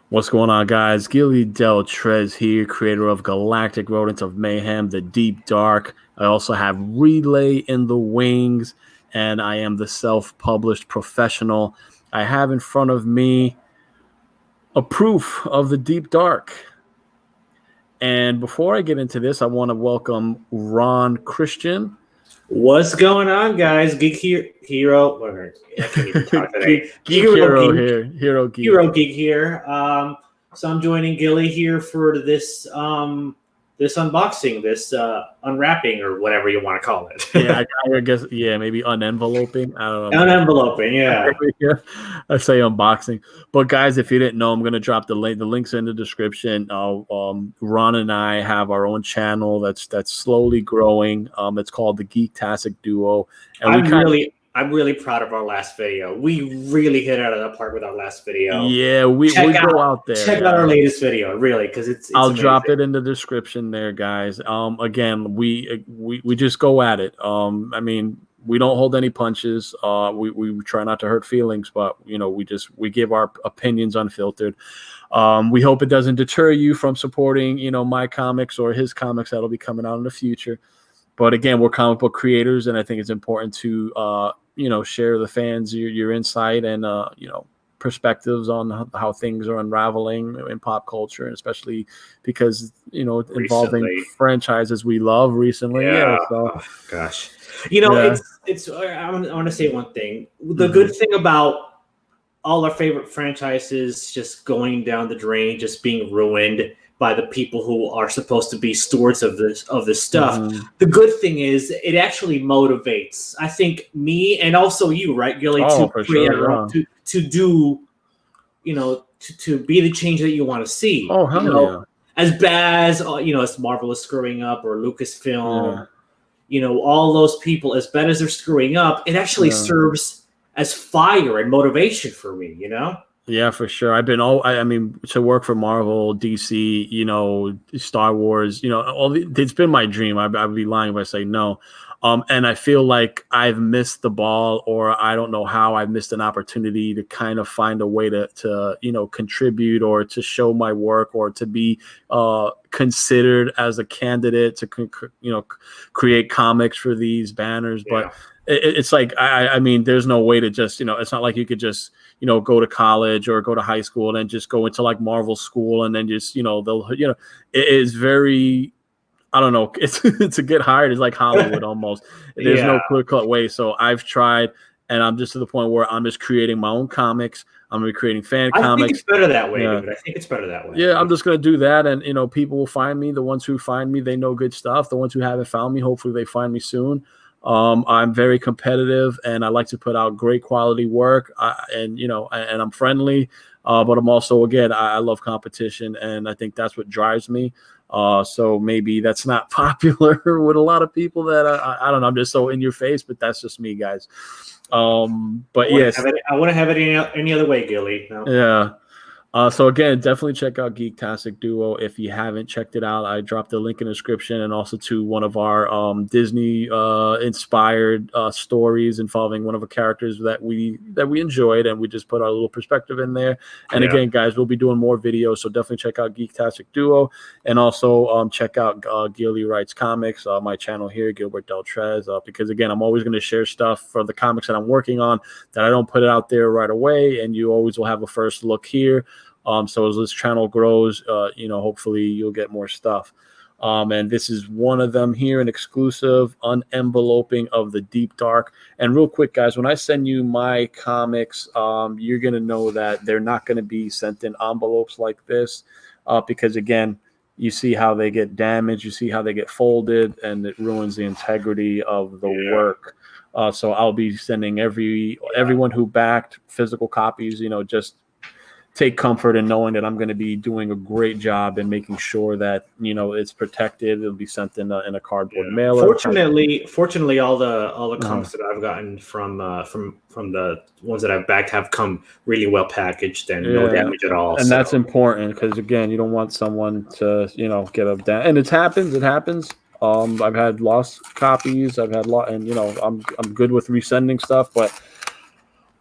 What's going on, guys? Gilly Del Trez here, creator of Galactic Rodents of Mayhem, The Deep Dark. I also have Relay in the Wings, and I am the self-published professional. I have in front of me a proof of The Deep Dark. And before I get into this, I want to welcome Ron Christian. What's going on, guys? Hero. I can't even talk today. Geek Hero here. Hero Geek. Hero Geek here. So I'm joining Gilly here for this this unboxing, this unwrapping, or whatever you want to call it. I guess, maybe unenveloping. I don't know. Unenveloping, yeah. I say unboxing. But guys, if you didn't know, I'm going to drop the link. The link's in the description. Ron and I have our own channel that's slowly growing. It's called the GEEKTASTIC Duo. And I'm really proud of our last video. We really hit it out of the park with our last video. Yeah, we go out there. Check out our latest video, really, because it's I'll amazing. drop it in the description there, guys. Again, we just go at it. I mean, we don't hold any punches. We try not to hurt feelings, but we give our opinions unfiltered. We hope it doesn't deter you from supporting, my comics or his comics that'll be coming out in the future. But again, we're comic book creators, and I think it's important to share the fans your insight and perspectives on how things are unraveling in pop culture, and especially because involving franchises we love recently. Oh, gosh, it's. I want to say one thing. The good thing about all our favorite franchises just going down the drain, just being ruined by the people who are supposed to be stewards of this stuff. The good thing is it actually motivates, I think, me and also you, right, Gilly, to do, to be the change that you want to see. Oh, hell yeah. As bad as as Marvel is screwing up, or Lucasfilm, all those people, as bad as they're screwing up, it actually serves as fire and motivation for me, Yeah, for sure. I mean, to work for Marvel, DC, Star Wars, it's been my dream. I'd be lying if I say no. And I feel like I've missed the ball, or I don't know how I've missed an opportunity to kind of find a way to contribute, or to show my work, or to be considered as a candidate to, create comics for these banners. Yeah. But it's like, I mean, there's no way to just, it's not like you could just, go to college or go to high school and then just go into like Marvel school and then just, it is very, I don't know, it's to get hired is like Hollywood almost. There's no clear-cut way. So I've tried, and I'm just to the point where I'm just creating my own comics. I'm going to be creating fan comics. I think it's better that way, dude. I think it's better that way. Yeah, I'm just going to do that, and, people will find me. The ones who find me, they know good stuff. The ones who haven't found me, hopefully they find me soon. I'm very competitive, and I like to put out great quality work, and I'm friendly, but I'm also, again, I love competition, and I think that's what drives me. So maybe that's not popular with a lot of people that I don't know. I'm just so in your face, but that's just me, guys. But yes, I want to have it any other way, Gilly. No. Yeah. So again, definitely check out GEEKTASTIC Duo if you haven't checked it out. I dropped the link in the description, and also to one of our Disney inspired stories involving one of the characters that we enjoyed, and we just put our little perspective in there. And again, guys, we'll be doing more videos, so definitely check out GEEKTASTIC Duo, and also check out Gilly Writes Comics, my channel here, Gilbert Del Trez, because again, I'm always going to share stuff for the comics that I'm working on that I don't put it out there right away, and you always will have a first look here. So as this channel grows, hopefully you'll get more stuff. And this is one of them here, an exclusive unenveloping of the Deep Dark. And real quick, guys, when I send you my comics, you're going to know that they're not going to be sent in envelopes like this, because, again, you see how they get damaged, you see how they get folded, and it ruins the integrity of the work. So I'll be sending everyone who backed physical copies, just take comfort in knowing that I'm going to be doing a great job in making sure that it's protected. It'll be sent in a cardboard mailer. Fortunately, all the comics that I've gotten from the ones that I've backed have come really well packaged and no damage at all. And that's important, because again, you don't want someone to get a damage. And it happens. I've had lost copies. I've had and I'm good with resending stuff, but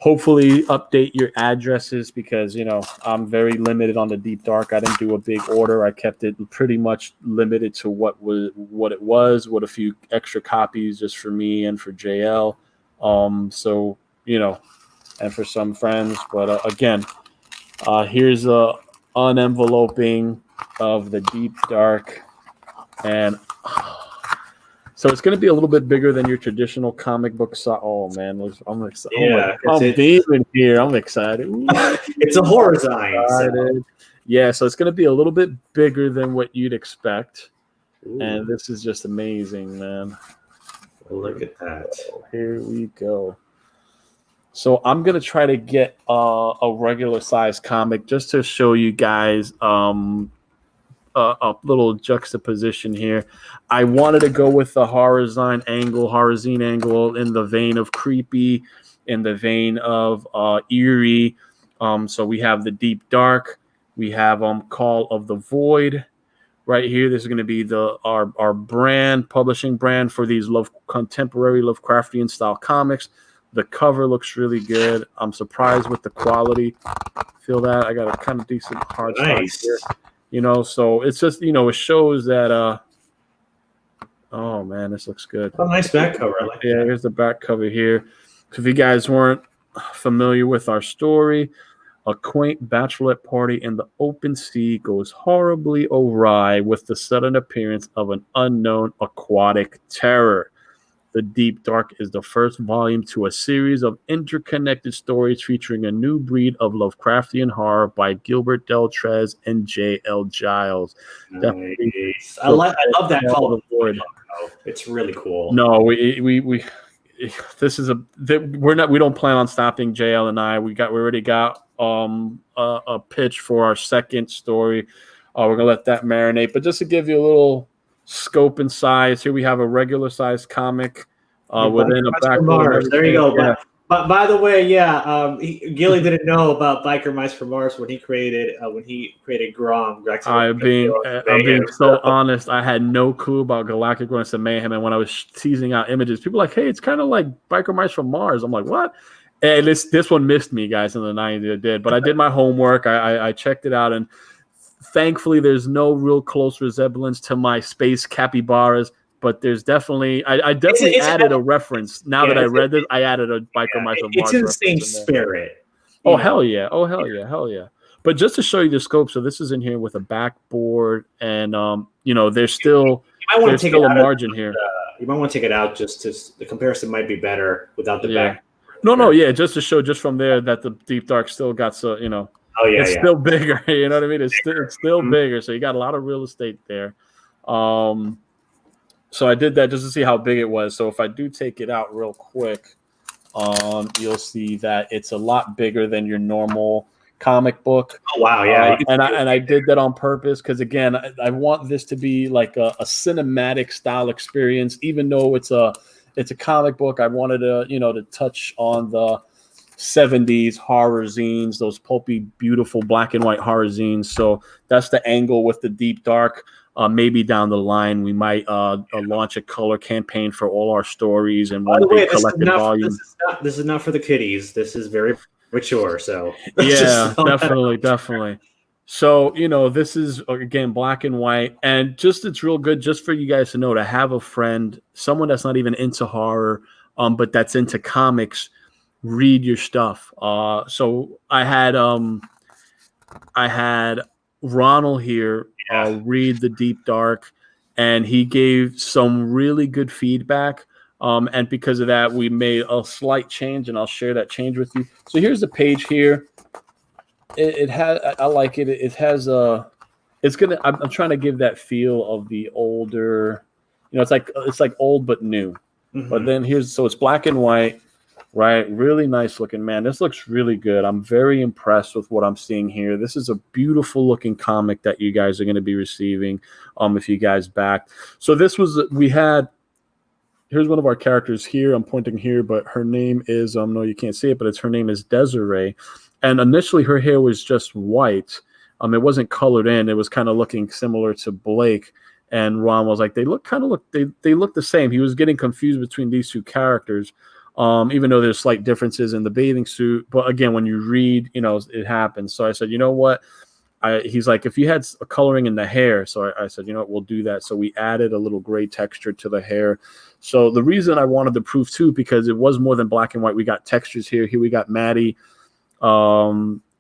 hopefully update your addresses because, you know, I'm very limited on the Deep Dark. I didn't do a big order. I kept it pretty much limited to what it was, with a few extra copies just for me and for JL. So, you know, and for some friends. But again, here's a unenveloping of the Deep Dark. And so it's going to be a little bit bigger than your traditional comic book size. Oh man, I'm excited. Yeah, I'm demon here. I'm excited. It's a horror sign. So. Yeah, so it's going to be a little bit bigger than what you'd expect. Ooh. And this is just amazing, man. Look at that. Here we go. So I'm going to try to get a regular size comic just to show you guys a little juxtaposition here. I wanted to go with the horror zine angle in the vein of creepy, in the vein of eerie. So we have the Deep Dark, we have Call of the Void right here. This is going to be our brand, publishing brand for these contemporary Lovecraftian style comics. The cover looks really good. I'm surprised with the quality. Feel that I got a kind of decent hard spot here. You know, so it's just, you know, it shows that, oh man, this looks good. Oh, nice back cover. I like that. Here's the back cover here. So if you guys weren't familiar with our story, a quaint bachelorette party in the open sea goes horribly awry with the sudden appearance of an unknown aquatic terror. The Deep Dark is the first volume to a series of interconnected stories featuring a new breed of Lovecraftian horror by Gilbert Deltrez and J.L. Giles. Nice. I love that Call of the Void. It's really cool. No, we this is we don't plan on stopping. JL and I, we already got a pitch for our second story. We're gonna let that marinate, but just to give you a little scope and size, here we have a regular size comic within a back. There you go. Yeah. But by the way, Gilly didn't know about Biker Mice from Mars when he created Grom. I'm being so honest. I had no clue about Galactic Runners of Mayhem, and when I was teasing out images, people were like, "Hey, it's kind of like Biker Mice from Mars." I'm like, "What?" And this one missed me, guys, in the 90s. It did, but I did my homework. I checked it out, and thankfully, there's no real close resemblance to my space capybaras. But there's definitely, I definitely added a reference. Now that I read this, I added a Biker Mice from Mars. It's in the same spirit. Oh, hell yeah. Oh, hell yeah. Hell yeah. But just to show you the scope, so this is in here with a backboard, and, you know, there's still a margin here. You might want to take it out just to, the comparison might be better without the back. No, just to show just from there that the Deep Dark still got, so, you know, it's still bigger. You know what I mean? It's still bigger. So you got a lot of real estate there. So I did that just to see how big it was. So if I do take it out real quick, you'll see that it's a lot bigger than your normal comic book. Oh, wow, yeah. And I did that on purpose because, again, I want this to be like a cinematic style experience. Even though it's a comic book, I wanted to, you know, to touch on the 70s horror zines, those pulpy, beautiful black and white horror zines. So that's the angle with the Deep Dark. Maybe down the line, we might launch a color campaign for all our stories and one big collected volume. This is not for the kiddies. This is very mature. So yeah, definitely. So, you know, this is, again, black and white. And just, it's real good just for you guys to know, to have a friend, someone that's not even into horror, but that's into comics, read your stuff. So I had Ronald here read the Deep Dark, and he gave some really good feedback. And because of that, we made a slight change, and I'll share that change with you. So here's the page here. It has, I like it. It has I'm trying to give that feel of the older, you know, it's like old but new. Mm-hmm. But then so it's black and white. Right, really nice looking, man. This looks really good. I'm very impressed with what I'm seeing here. This is a beautiful looking comic that you guys are going to be receiving if you guys back. So this was, here's one of our characters here. I'm pointing here, but her name is, no, you can't see it, but her name is Desiree. And initially her hair was just white. It wasn't colored in. It was kind of looking similar to Blake. And Ron was like, they look the same. He was getting confused between these two characters. even though there's slight differences in the bathing suit. But again, when you read, it happens. So I said, you know what? He's like, if you had a coloring in the hair. So I said, you know what, we'll do that. So we added a little gray texture to the hair. So the reason I wanted the proof too, because it was more than black and white. We got textures here. Here we got Maddie.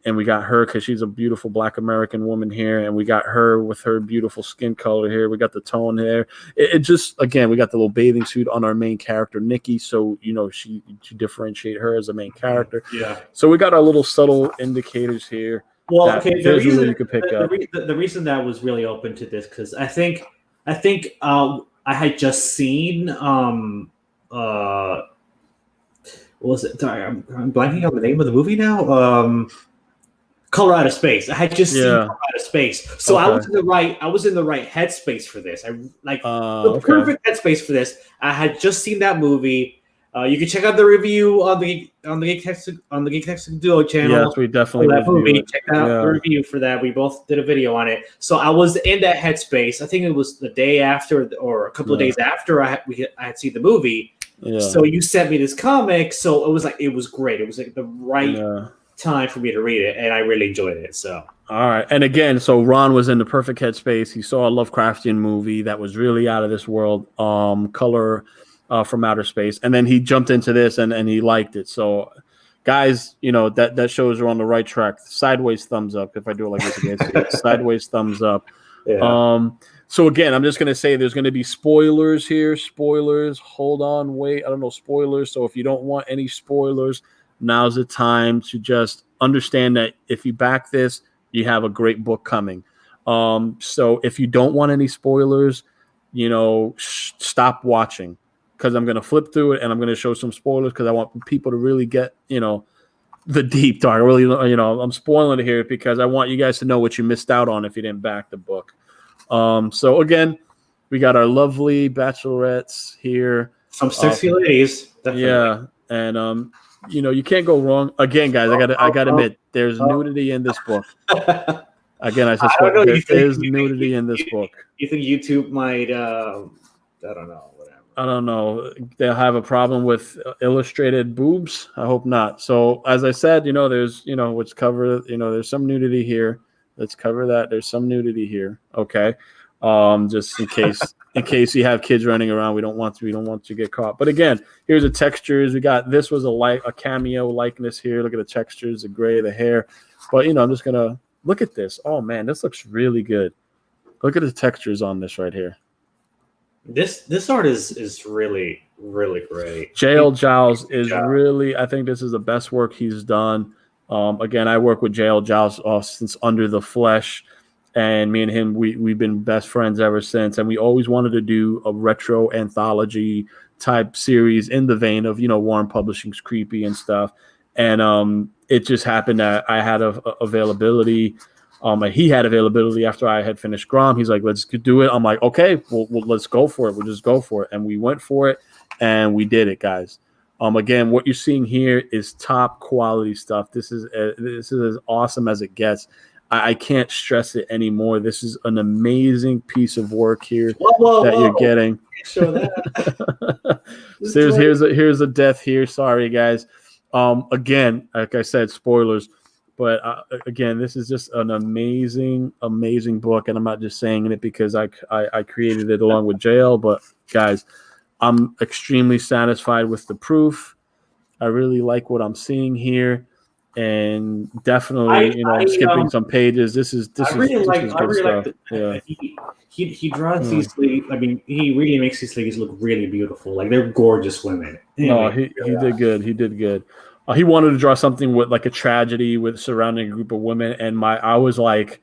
And we got her because she's a beautiful Black American woman here. And we got her with her beautiful skin color here. We got the tone there. It just, again, we got the little bathing suit on our main character, Nikki. So, she to differentiate her as a main character. Yeah. So we got our little subtle indicators here. Well, okay. The reason you could pick up. The reason that I was really open to this, because I think I had just seen what was it? Sorry, I'm blanking on the name of the movie now. Color Out of Space. I had just seen Color Out of Space, so okay. I was in the right headspace for this. I the perfect headspace for this. I had just seen that movie. You can check out the review on the GEEKTASTIC Duo channel. Yes, we definitely that movie. Check out the review for that. We both did a video on it. So I was in that headspace. I think it was the day after or a couple of days after I had seen the movie. Yeah. So you sent me this comic. So it was great. It was like the right time for me to read it, and I really enjoyed it. So all right. And again, so Ron was in the perfect headspace. He saw a Lovecraftian movie that was really out of this world. Color from Outer Space, and then he jumped into this and he liked it. So guys, that shows we're on the right track. Sideways thumbs up. If I do it like this again, sideways thumbs up. Yeah. So again, I'm just going to say there's going to be spoilers here. Spoilers. Hold on. Wait. I don't know. Spoilers. So if you don't want any spoilers, now's the time to just understand that if you back this, you have a great book coming. So if you don't want any spoilers, stop watching, because I'm going to flip through it and I'm going to show some spoilers because I want people to really get, the deep dark. Really, I'm spoiling it here because I want you guys to know what you missed out on if you didn't back the book. So again, we got our lovely bachelorettes here. Some sexy ladies. Definitely. Yeah. And, you can't go wrong. Again, guys, I gotta admit, there's nudity in this book. Again, I suspect there is nudity in this book. You think YouTube might, I don't know, whatever. I don't know. They'll have a problem with illustrated boobs. I hope not. So as I said, there's, let's cover, there's some nudity here. Let's cover that. There's some nudity here. Okay. Just in case you have kids running around, we don't want to get caught. But again, here's the textures. We got, this was a cameo likeness here. Look at the textures, the gray, the hair. But I'm just gonna look at this. Oh man, this looks really good. Look at the textures on this right here. This art is really, really great. J.L. Giles is really, I think this is the best work he's done. Again, I work with J.L. Giles since Under the Flesh. And me and him, we've been best friends ever since. And we always wanted to do a retro anthology type series in the vein of, Warren Publishing's Creepy and stuff. And it just happened that I had availability. And he had availability after I had finished Grom. He's like, let's do it. I'm like, okay, well, let's go for it. We'll just go for it. And we went for it and we did it, guys. Again, what you're seeing here is top quality stuff. This is as awesome as it gets. I can't stress it anymore. This is an amazing piece of work here that you're getting. Show that. So here's a death here. Sorry, guys. Again, like I said, spoilers. But again, this is just an amazing, amazing book. And I'm not just saying it because I created it along with JL. But guys, I'm extremely satisfied with the proof. I really like what I'm seeing here. And definitely, skipping some pages. This is good stuff. Yeah. He draws these sleeves. I mean, he really makes these sleeves look really beautiful. Like they're gorgeous women. Anyway, he did good. He did good. He wanted to draw something with like a tragedy with surrounding a group of women, and I was like,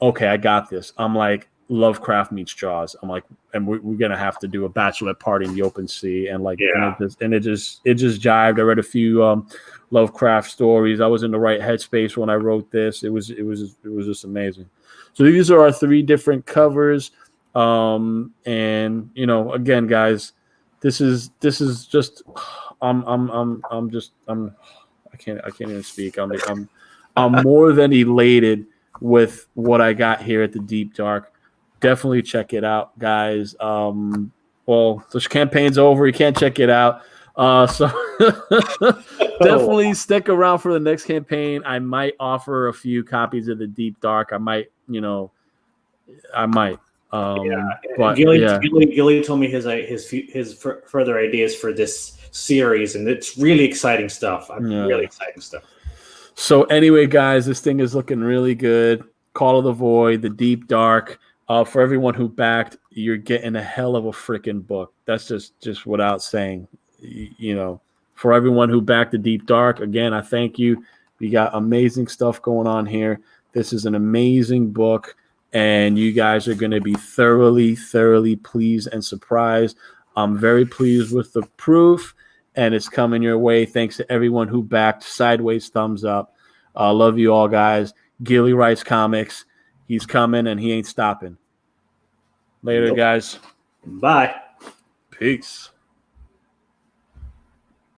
okay, I got this. I'm like, Lovecraft meets Jaws. I'm like, and we're gonna have to do a bachelorette party in the open sea, and it just jived. I read a few Lovecraft stories. I was in the right headspace when I wrote this. It was just amazing. So these are our 3 different covers, and again, guys, this is just I can't even speak. I'm more than elated with what I got here at the Deep Dark. Definitely check it out, guys. Well, this campaign's over. You can't check it out. So definitely stick around for the next campaign. I might offer a few copies of the Deep Dark. I might. But Gilly told me his further ideas for this series, and it's really exciting stuff. Really exciting stuff. So anyway, guys, this thing is looking really good. Call of the Void, the Deep Dark. For everyone who backed, you're getting a hell of a freaking book. That's just without saying. For everyone who backed the Deep Dark, again, I thank you. We got amazing stuff going on here. This is an amazing book, and you guys are going to be thoroughly, thoroughly pleased and surprised. I'm very pleased with the proof, and it's coming your way. Thanks to everyone who backed. Sideways thumbs up. Love you all, guys. Gilly writes comics. He's coming, and he ain't stopping. Later, guys. Bye. Peace.